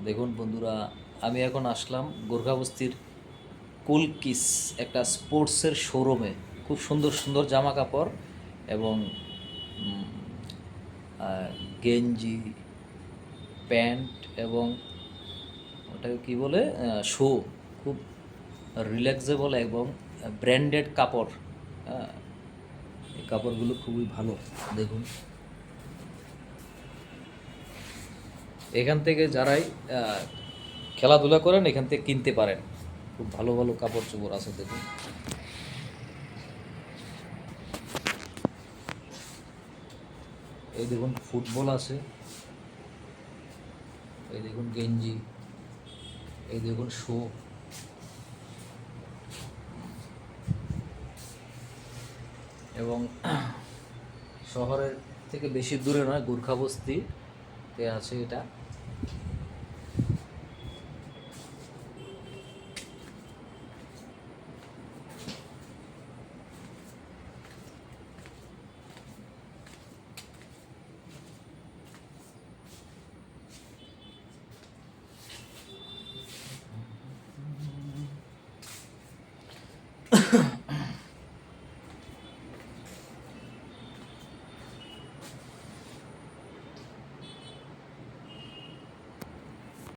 দেখুন বন্ধুরা, আমি এখন আসলাম গোর্খাবস্তির কুলকিস একটা স্পোর্টসের শোরুমে। খুব সুন্দর সুন্দর জামা কাপড় এবং উম, গেঞ্জি, প্যান্ট এবং ওটাকে কী বলে, শু, খুব রিল্যাক্সেবল এবং ব্র্যান্ডেড কাপড়। হ্যাঁ, এই কাপড়গুলো খুবই ভালো। দেখুন, এখান থেকে যারাই খেলাধুলা করেন এখান থেকে কিনতে পারেন। খুব ভালো ভালো কাপড় চোপড় আছে দেখুন। এই দেখুন ফুটবল আছে, এই দেখুন গেঞ্জি, এই দেখুন শু। এবং শহরের থেকে বেশি দূরে নয়, গোর্খাবস্তিতে আছে এটা।